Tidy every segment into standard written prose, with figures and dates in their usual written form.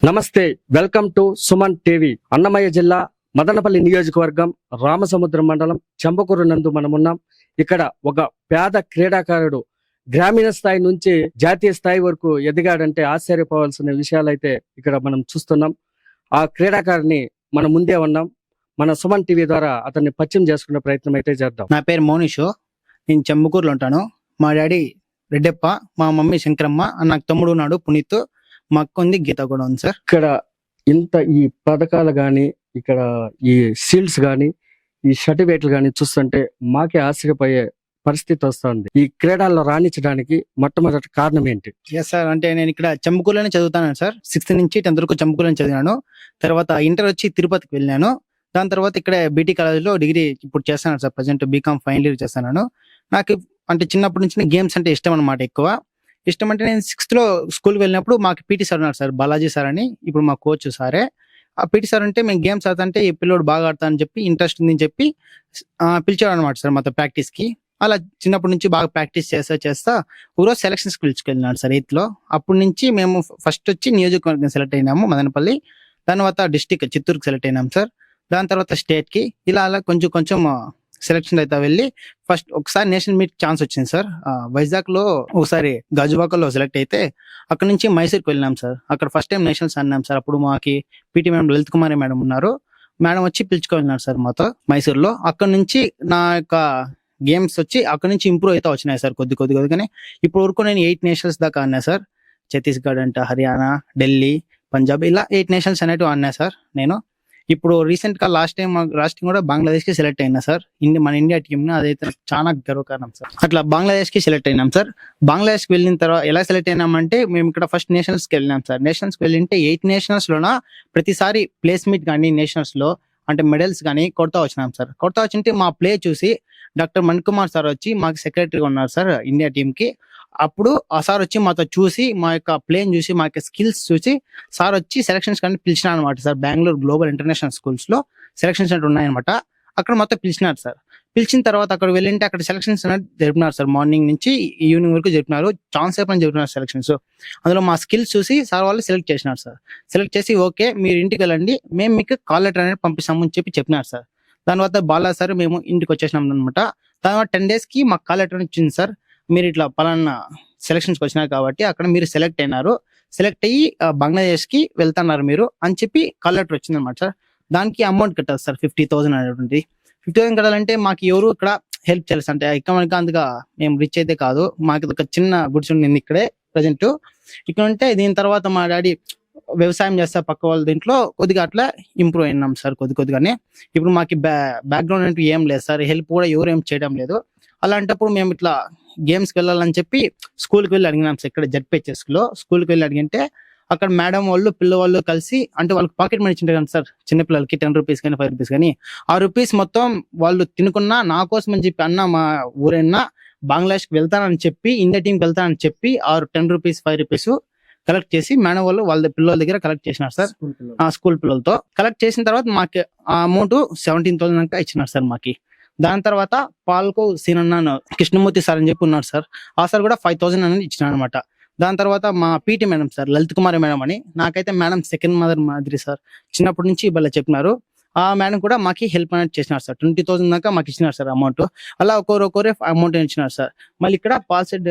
నమస్తే, welcome to Suman TV. Annamayya జిల్లా మదనపల్లి నియోజకవర్గం రామసముద్రం మండలం చెంబకూరు నందు మనమున్నాం. ఇక్కడ ఒక పేద క్రీడాకారుడు గ్రామీణ స్థాయి నుంచి జాతీయ స్థాయి వరకు ఎదిగాడంటే ఆశ్చర్యపోవాల్సిన విషయాలైతే ఇక్కడ మనం చూస్తున్నాం. ఆ క్రీడాకారుని మన ముందే ఉన్నాం. మన సుమన్ టీవీ ద్వారా అతన్ని పరిచయం చేసుకునే ప్రయత్నం అయితే చేద్దాం. నా పేరు మోనిషు. నేను చెంబకూరులో ఉంటాను. మా డాడీ రెడ్డప్ప, మా మమ్మీ శంకరమ్మ, నాకు తమ్ముడు ఉన్నాడు పునీత్, మా అక్క ఉంది గీత కూడా ఉంది సార్. ఇక్కడ ఇంత ఈ పథకాలు గాని, ఇక్కడ ఈ షీల్డ్స్ గాని, ఈ సర్టిఫికేట్లు గాని చూస్తుంటే మాకే ఆశ్చర్యపోయే పరిస్థితి వస్తుంది. ఈ క్రీడల్లో రాణించడానికి మొట్టమొదటి కారణం ఏంటి? ఎస్ సార్, అంటే నేను ఇక్కడ చెంబకూరులోనే చదువుతాను సార్. 6th నుంచి 10th వరకు చెంబకూరులోనే చదివాను. తర్వాత ఇంటర్ వచ్చి తిరుపతికి వెళ్ళాను. దాని తర్వాత ఇక్కడ బీటీ కాలేజ్లో డిగ్రీ ఇప్పుడు చేస్తాను sir. Present BCom final year చేస్తున్నాను. నాకు అంటే చిన్నప్పటి నుంచి గేమ్స్ అంటే ఇష్టం అనమాట. ఎక్కువ ఇష్టం అంటే నేను 6th లో స్కూల్కి వెళ్ళినప్పుడు మాకు పీటీ సార్ ఉన్నారు సార్, బాలాజీ సార్ అని. ఇప్పుడు మా కోచ్ సారే. ఆ పీటీ సార్ అంటే మేము గేమ్స్ ఆడుతుంటే ఈ పిల్లోడు బాగా ఆడతా అని చెప్పి, ఇంట్రెస్ట్ ఉందని చెప్పి పిలిచాడు అనమాట సార్ మాతో ప్రాక్టీస్ కి. అలా చిన్నప్పటి నుంచి బాగా ప్రాక్టీస్ చేస్తా ఒకరోజు సెలక్షన్స్ పిలుచుకెళ్ళినాడు సార్ 8th లో. అప్పటి నుంచి మేము ఫస్ట్ వచ్చి నియోజకవర్గం సెలెక్ట్ అయినాము మదనపల్లి. దాని తర్వాత డిస్టిక్ చిత్తూరుకి సెలెక్ట్ అయినాం సార్. దాని తర్వాత స్టేట్ కి ఇలా అలా కొంచెం కొంచెం సెలక్షన్ అయితే వెళ్ళి ఫస్ట్ ఒకసారి నేషనల్ మీట్ ఛాన్స్ వచ్చింది సార్. వైజాగ్ లో ఒకసారి గాజువాకలో సెలెక్ట్ అయితే అక్కడ నుంచి మైసూర్కి వెళ్ళినాం సార్. అక్కడ ఫస్ట్ టైం నేషనల్స్ అన్నాం సార్. అప్పుడు మాకి పీటీ మేడం లలిత్ కుమారి మేడం ఉన్నారు. మేడం వచ్చి పిలుచుకెళ్ళినారు సార్ మాతో మైసూర్లో. అక్కడ నుంచి నా యొక్క గేమ్స్ వచ్చి అక్కడ నుంచి ఇంప్రూవ్ అయితే వచ్చినాయి సార్ కొద్దిగానే. ఇప్పుడు వరకు నేను 8 నేషనల్స్ దాకా ఆడినా సార్. ఛత్తీస్గఢ్ అంట, హర్యానా, ఢిల్లీ, పంజాబ్ ఇలా 8 నేషనల్స్ అనేటివి ఆడినా సార్ నేను. ఇప్పుడు రీసెంట్ గా లాస్ట్ టైం కూడా బంగ్లాదేశ్ కి సెలెక్ట్ అయినా సార్. మన ఇండియా టీమ్ ని, అదైతే చాలా గర్వకారణం సార్. అట్లా బంగ్లాదేశ్ కి సెలెక్ట్ అయినాం సార్. బంగ్లాదేశ్ కి వెళ్ళిన తర్వాత ఎలా సెలెక్ట్ అయినామంటే, మేము ఇక్కడ ఫస్ట్ నేషనల్స్ కి వెళ్ళినాం సార్. నేషనల్స్ కి వెళ్ళింటే 8 నేషనల్స్ లోన ప్రతిసారి ప్లేస్ మీట్ కానీ నేషనల్స్ లో అంటే మెడల్స్ కానీ కొడతా వచ్చినాం సార్. కొడతా వచ్చింటే మా ప్లే చూసి డాక్టర్ మణికుమార్ సార్ వచ్చి మాకు సెక్రటరీగా ఉన్నారు సార్ ఇండియా టీమ్ కి. అప్పుడు ఆ సార్ వచ్చి మాతో చూసి, మా యొక్క ప్లేన్ చూసి, మా యొక్క స్కిల్స్ చూసి సార్ వచ్చి సెలక్షన్స్ కానీ పిలిచినారు అనమాట sir. Bengaluru global international schools లో సెలక్షన్స్ అంటే ఉన్నాయన్నమాట. అక్కడ మొత్తం పిలిచినారు సార్. పిలిచిన తర్వాత అక్కడ వెళ్ళింటే అక్కడ సెలక్షన్స్ అనేది జరిపినారు సార్. మార్నింగ్ నుంచి ఈవినింగ్ వరకు జరిపినారు. ఛాన్స్ అయిపోయిన జరిపినారు సెలక్షన్స్. అందులో మా స్కిల్స్ చూసి సార్ వాళ్ళు సెలెక్ట్ చేసినారు సార్. సెలెక్ట్ చేసి ఓకే మీరు ఇంటికి వెళ్ళండి, మేము మీకు కాల్ లెటర్ అనేది పంపిస్తామని చెప్పినారు సార్. దాని తర్వాత బాలా సార్ మేము ఇంటికి వచ్చేసినాం అనమాట. దాని తర్వాత 10 days కి మాకు కాల్ లెటర్ వచ్చింది సార్. మీరు ఇట్లా పలానా సెలక్షన్స్కి వచ్చినారు కాబట్టి అక్కడ మీరు సెలెక్ట్ అయినారు, సెలెక్ట్ అయ్యి బంగ్లాదేశ్ కి వెళ్తున్నారు మీరు అని చెప్పి కాల్ లెటర్ వచ్చింది అనమాట సార్. దానికి అమౌంట్ కట్టాలి సార్ 50,000 అనేటువంటి. 50,000 కట్టాలంటే మాకు ఎవరు ఇక్కడ హెల్ప్ చేయాలి అంటే ఎకనామిక్ అందుగా మేము రిచ్ అయితే కాదు. మాకు ఒక చిన్న గుడిసె ఉంది ఇక్కడే ప్రజెంట్. ఇక్కడ ఉంటే దీని తర్వాత మా డాడీ వ్యవసాయం చేస్తా పక్క వాళ్ళ దీంట్లో కొద్దిగా అట్లా ఇంప్రూవ్ అయినాం సార్ కొద్దిగానే. ఇప్పుడు మాకు బ్యాక్గ్రౌండ్ అంటూ ఏం లేదు సార్. హెల్ప్ కూడా ఎవరు ఏం చేయడం లేదు. అలాంటప్పుడు మేము ఇట్లా గేమ్స్కి వెళ్ళాలని చెప్పి స్కూల్కి వెళ్ళి అడిగినాం సార్. ఇక్కడ జడ్పిహెచ్ఎస్ లో స్కూల్కి వెళ్ళి అడిగితే అక్కడ మేడం వాళ్ళు పిల్లవాళ్ళు కలిసి, అంటే వాళ్ళకి పాకెట్ మనీ ఇచ్చింటారు కదా సార్ చిన్నపిల్లలకి 10 రూపీస్ కానీ 5 రూపీస్ కానీ, ఆ రూపీస్ మొత్తం వాళ్ళు తినుకున్నా నా కోసం అని చెప్పి అన్న మా ఊరైనా బంగ్లాదేశ్కి వెళ్తానని చెప్పి, ఇండియా టీంకి వెళ్తానని చెప్పి 10 రూపీస్ 5 రూపీస్ కలెక్ట్ చేసి మేడం వాళ్ళు వాళ్ళ పిల్లల దగ్గర కలెక్ట్ చేసినారు సార్. ఆ స్కూల్ పిల్లలతో కలెక్ట్ చేసిన తర్వాత మాకు ఆ అమౌంట్ 17,000 దాకా ఇచ్చినారు సార్ మాకి. దాని తర్వాత పాల్కో సీనన్న కృష్ణమూర్తి సార్ అని చెప్పి ఉన్నారు సార్. ఆ సార్ కూడా 5,000 అనేది ఇచ్చినారు అనమాట. దాని తర్వాత మా పీటీ మేడం సార్ లలిత్ కుమారి మేడం అని, నాకైతే మేడం సెకండ్ మదర్ మాదిరి సార్. చిన్నప్పటి నుంచి ఇలా చెప్పినారు. ఆ మేడం కూడా మాకి హెల్ప్ అనేది చేసినారు సార్. 20,000 దాకా మాకు ఇచ్చినారు సార్ అమౌంట్. అలా ఒక్కొక్కరే అమౌంట్ ఇచ్చినారు సార్. మళ్ళీ ఇక్కడ పాల్సెడ్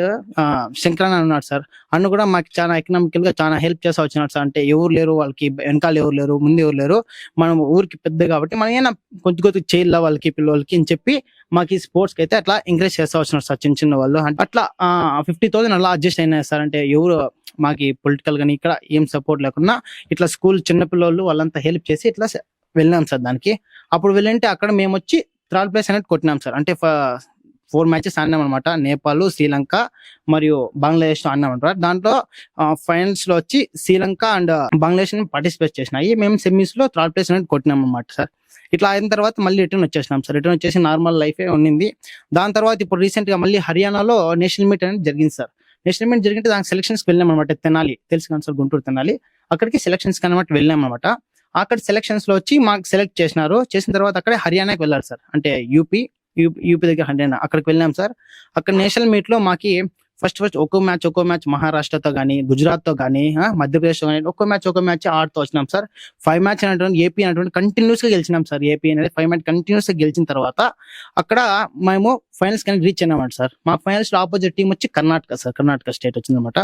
శంకరన్న ఉన్నారు సార్. అన్న కూడా మాకు చాలా ఎకనామికల్ గా చాలా హెల్ప్ చేస్తా వచ్చినారు సార్. అంటే ఎవరు లేరు వాళ్ళకి, వెనకాల ఎవరు లేరు, ముందు ఎవరు లేరు, మనం ఊరికి పెద్ద కాబట్టి మనం ఏమైనా కొద్ది చేయాల వాళ్ళకి పిల్లలకి అని చెప్పి మాకు ఈ స్పోర్ట్స్ కి అయితే అట్లా ఎంకరేజ్ చేస్తా వచ్చినారు సార్ చిన్న వాళ్ళు. అట్లా 50,000 అలా అడ్జస్ట్ అయినాయి సార్. అంటే ఎవరు మాకి పొలిటికల్ గానీ ఇక్కడ ఏం సపోర్ట్ లేకుండా ఇట్లా స్కూల్ చిన్నపిల్లలు వాళ్ళంతా హెల్ప్ చేసి ఇట్లా వెళ్ళాం సార్ దానికి. అప్పుడు వెళ్ళంటే అక్కడ మేము వచ్చి 3rd ప్లేస్ అనేది కొట్టినాం సార్. అంటే 4 మ్యాచెస్ ఆడినాం అనమాట. నేపాల్, శ్రీలంక మరియు బంగ్లాదేశ్ ఆడినాం అనమాట. దాంట్లో ఫైనల్స్ లో వచ్చి శ్రీలంక అండ్ బంగ్లాదేశ్ పార్టిసిపేట్ చేసినాయి. మేము సెమీస్ లో 3rd ప్లేస్ అనేది కొట్టినాం అనమాట సార్. ఇట్లా అయిన తర్వాత మళ్ళీ రిటర్న్ వచ్చేసినాం సార్. రిటర్న్ వచ్చేసి నార్మల్ లైఫే ఉండింది. దాని తర్వాత ఇప్పుడు రీసెంట్ గా మళ్ళీ హర్యానాలో నేషనల్ మీట్ అనేది జరిగింది సార్. నేషనల్ మీట్ జరిగితే దానికి సెలక్షన్స్ వెళ్ళాం అనమాట. తెనాలి తెలుసు కదా సార్, గుంటూరు తెనాలి. అక్కడికి సెలక్షన్స్ అనమాట వెళ్ళాం అనమాట. అక్కడ సెలక్షన్స్ లో వచ్చి మాకు సెలెక్ట్ చేసినారు. చేసిన తర్వాత అక్కడే హర్యానాకి వెళ్ళారు సార్. అంటే యూపీ దగ్గర హర్యానా, అక్కడికి వెళ్ళాం సార్. అక్కడ నేషనల్ మీట్ లో మాకి ఫస్ట్ ఒక్కో మ్యాచ్ మహారాష్ట్రతో కానీ, గుజరాత్ తో కానీ, మధ్యప్రదేశ్ తో కానీ ఒక్కో మ్యాచ్ ఆడుతూ వచ్చినాం సార్. 5 మ్యాచ్ అనేటువంటి ఏపీ అనేటువంటి కంటిన్యూస్ గా గెలిచినాం సార్. ఏపీ అనేది 5 మ్యాచ్ కంటిన్యూస్ గా గెలిచిన తర్వాత అక్కడ మేము ఫైనల్స్ కానీ రీచ్ అయినామంట సార్. మా ఫైనల్స్ లో ఆపోజిట్ టీం వచ్చి కర్ణాటక సార్. కర్ణాటక స్టేట్ వచ్చిందన్నమాట.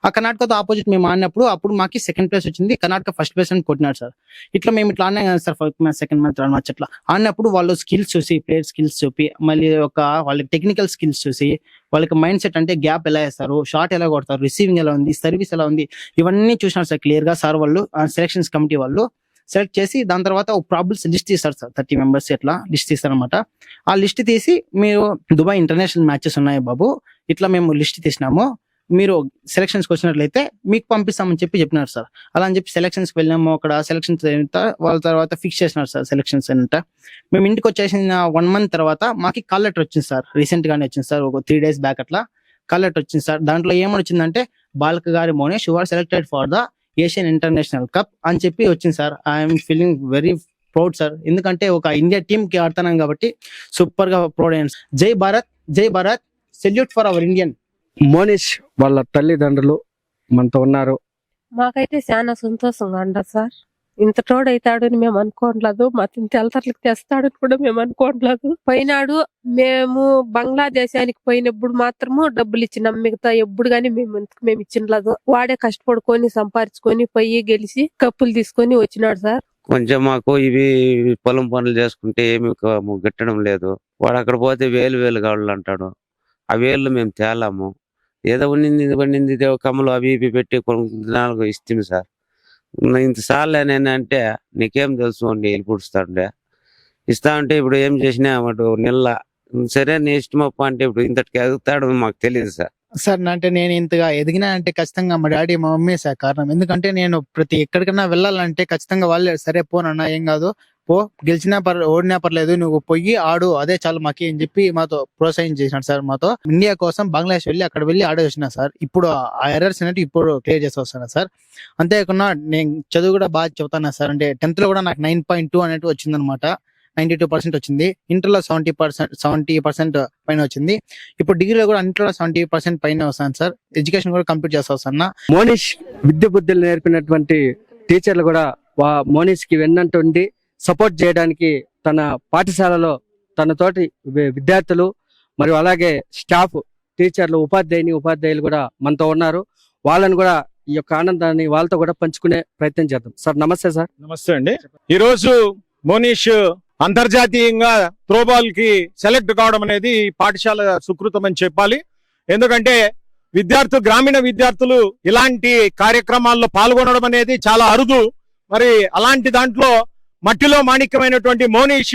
ఆ కర్ణాటకతో ఆపోజిట్ మేము ఆడినప్పుడు మాకి సెకండ్ ప్లేస్ వచ్చింది, కర్ణాటక ఫస్ట్ ప్లేస్ అని కొట్టినాడు సార్. ఇట్లా మేము ఇట్లా ఆడినా కదా sir, first match, second match, third match అట్లా ఆడినప్పుడు వాళ్ళు స్కిల్స్ చూసి, ప్లేయర్ స్కిల్స్ చూపి, మళ్ళీ వాళ్ళకి టెక్నికల్ స్కిల్స్ చూసి, వాళ్ళకి మైండ్ సెట్ అంటే గ్యాప్ ఎలా వేస్తారు, షాట్ ఎలా కొడతారు, రిసీవింగ్ ఎలా ఉంది, సర్వీస్ ఎలా ఉంది, ఇవన్నీ చూసినారు సార్ క్లియర్ గా సార్ వాళ్ళు. సెలక్షన్స్ కమిటీ వాళ్ళు సెలెక్ట్ చేసి దాని తర్వాత ఒక ప్రాబుల్స్ లిస్ట్ తీస్తారు సార్. 30 మెంబర్స్ ఎట్లా లిస్ట్ తీస్తారు అనమాట. ఆ లిస్ట్ తీసి, మీరు దుబాయ్ ఇంటర్నేషనల్ మ్యాచెస్ ఉన్నాయి బాబు, ఇట్లా మేము లిస్ట్ తీసినాము, మీరు సెలక్షన్స్ కి వచ్చినట్లయితే మీకు పంపిస్తామని చెప్పినారు సార్. అలా అని చెప్పి సెలక్షన్స్ కి వెళ్ళాము. అక్కడ సెలక్షన్స్ వాళ్ళ తర్వాత ఫిక్స్ చేసినారు సార్ సెలక్షన్స్ అంతా. మేము ఇంటికి వచ్చేసిన 1 మంత్ తర్వాత మాకి కాల్ లెటర్ వచ్చింది సార్. రీసెంట్ గానే వచ్చింది సార్, ఒక 3 days బ్యాక్ అట్లా కాల్ లెటర్ వచ్చింది సార్. దాంట్లో ఏమని వచ్చిందంటే, Balakagari Monesh you are selected for the Asian International Cup అని చెప్పి వచ్చింది sir. I'm feeling very proud sir. ఎందుకంటే ఒక ఇండియా టీమ్ కి ఆడుతున్నాం కాబట్టి సూపర్ గా ప్రౌడ్ అయ్యాను. జై భారత్, జై Bharat, salute for our Indian. Monish వాళ్ళ తల్లిదండ్రులు మనతో ఉన్నారు. మాకైతే చాలా సంతోషంగా ఉండదు సార్. ఇంత తోడైతాడని మేము అనుకోవట్లేదు, మా తెలతర్లకు తెస్తాడని కూడా మేము అనుకోవట్లేదు. పోయినాడు మేము బంగ్లాదేశానికి పోయినప్పుడు మాత్రము డబ్బులు ఇచ్చినాం, మిగతా ఎప్పుడు గానీ మేము ఇచ్చినలేదు. వాడే కష్టపడుకొని సంపాదించుకొని పోయి గెలిచి కప్పులు తీసుకొని వచ్చినాడు సార్. కొంచెం మాకు ఇవి పొలం పనులు చేసుకుంటే ఏమి గిట్టడం లేదు. వాడు అక్కడ పోతే వేలు కావాలి అంటాడు. ఆ వేళ్ళు మేము తేలాము. ఏదో ఉండింది ఇదే కమ్మలు అవి ఇవి పెట్టి కొన్ని దినాలకు ఇస్తుంది సార్. ఇంత సార్లు అంటే నీకేం తెలుసు అండి వెళ్ళి పుడుస్తాండే ఇస్తా ఉంటే ఇప్పుడు ఏం చేసినా వాడు నెల సరే నీ ఇష్టమప్ప అంటే ఇప్పుడు ఇంతటికి ఎదుగుతాడు మాకు తెలియదు సార్. సార్ అంటే నేను ఇంతగా ఎదిగినా అంటే ఖచ్చితంగా మా డాడీ, మా మమ్మీ సార్ కారణం. ఎందుకంటే నేను ప్రతి ఎక్కడికైనా వెళ్ళాలంటే ఖచ్చితంగా వాళ్ళే సరే పోనన్నా ఏం కాదు, పో, గెలిచినా ఓడినా పర్లేదు, నువ్వు పోయి ఆడు, అదే చాలు మాకి అని చెప్పి మాతో ప్రోత్సహించి చేసినాడు సార్. మాతో ఇండియా కోసం బంగ్లాదేశ్ అక్కడ వెళ్ళి ఆడే వచ్చినా సార్. ఇప్పుడు ఆ ఎర్రర్స్ అనేవి ఇప్పుడు క్లియర్ చేసి వస్తాను సార్. అంతేకాకుండా నేను చదువు కూడా బాగా చెబుతాను సార్. అంటే 10th లో కూడా నాకు 9.2 అనేవి వచ్చిందనమాట. 92% వచ్చింది. ఇంటర్లో 70% పైన వచ్చింది. ఇప్పుడు డిగ్రీలో కూడా అన్నింటిలో 70% పైన వస్తాను సార్. ఎడ్యుకేషన్ కూడా కంప్లీట్ చేస్తా వస్తాను. మోనిష్ విద్య బుద్ధులు నేర్పినటువంటి టీచర్లు కూడా మోనిష్ కి వెన్నంటుండి సపోర్ట్ చేయడానికి తన పాఠశాలలో తన తోటి విద్యార్థులు మరియు అలాగే స్టాఫ్, టీచర్లు, ఉపాధ్యాయులు కూడా మనతో ఉన్నారు. వాళ్ళని కూడా ఈ యొక్క ఆనందాన్ని వాళ్ళతో కూడా పంచుకునే ప్రయత్నం చేద్దాం. సార్ నమస్తే సార్. నమస్తే అండి. ఈ రోజు మోనిష్ అంతర్జాతీయంగా త్రోబాల్ కి సెలెక్ట్ కావడం అనేది పాఠశాల సుకృతం అని చెప్పాలి. ఎందుకంటే గ్రామీణ విద్యార్థులు ఇలాంటి కార్యక్రమాల్లో పాల్గొనడం అనేది చాలా అరుదు. మరి అలాంటి దాంట్లో మట్టిలో మాణిక్యమైనటువంటి మోనిష్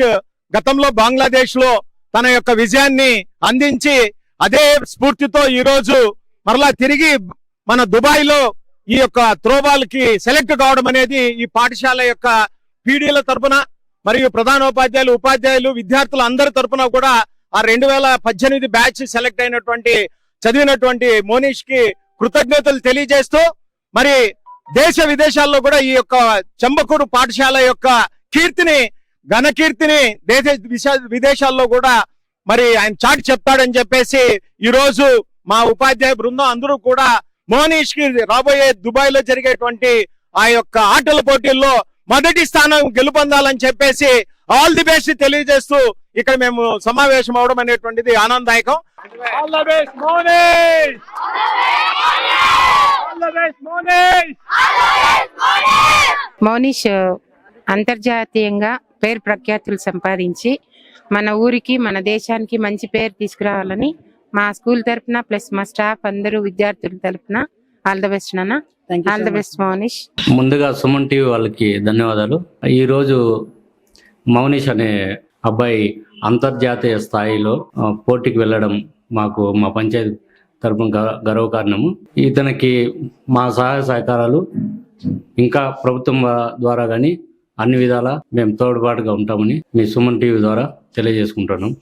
గతంలో బంగ్లాదేశ్ లో తన యొక్క విజయాన్ని అందించి అదే స్ఫూర్తితో ఈ రోజు మరలా తిరిగి మన దుబాయ్ లో ఈ యొక్క త్రోబాల్ కి సెలెక్ట్ కావడం అనేది ఈ పాఠశాల యొక్క పీడీల తరపున మరియు ప్రధానోపాధ్యాయులు, ఉపాధ్యాయులు, విద్యార్థులు అందరి తరపున కూడా ఆ 2018 బ్యాచ్ సెలెక్ట్ అయినటువంటి చదివినటువంటి మోనిష్ కి కృతజ్ఞతలు తెలియజేస్తూ, మరి దేశ విదేశాల్లో కూడా ఈ యొక్క చెంబకూరు పాఠశాల యొక్క కీర్తిని, ఘనకీర్తిని దేశ విదేశాల్లో కూడా మరి ఆయన చాటి చెప్తాడని చెప్పేసి ఈ రోజు మా ఉపాధ్యాయ బృందం అందరూ కూడా మోనిష్ కి రాబోయే దుబాయ్ లో జరిగేటువంటి ఆ యొక్క ఆటల పోటీల్లో మొదటి స్థానం గెలుపొందాలని చెప్పేసి ఆల్ ది బెస్ట్ తెలియజేస్తూ ఇక్కడ మేము సమావేశం అవడం అనేటువంటిది ఆనందదాయకం. All the best Monish! All the best Monish! Monish అంతర్జాతీయంగా పేరు ప్రఖ్యాతులు సంపాదించి మన ఊరికి, మన దేశానికి మంచి పేరు తీసుకురావాలని మా స్కూల్ తరఫున ప్లస్ మా స్టాఫ్ అందరూ విద్యార్థుల తరఫున ఆల్ ద బెస్ట్ నాన్న. All the best Monish. ముందుగా సుమన్ టీవీ వాళ్ళకి ధన్యవాదాలు. ఈరోజు మౌనిష్ అనే అబ్బాయి అంతర్జాతీయ స్థాయిలో పోటీకి వెళ్ళడం మాకు మా పంచాయతీ తరపున గర్వకారణము. ఇతనికి మా సహాయ సహకారాలు ఇంకా ప్రభుత్వం ద్వారా కానీ అన్ని విధాలా మేము తోడ్పాటుగా ఉంటామని మీ సుమన్ టీవీ ద్వారా తెలియజేసుకుంటున్నాం.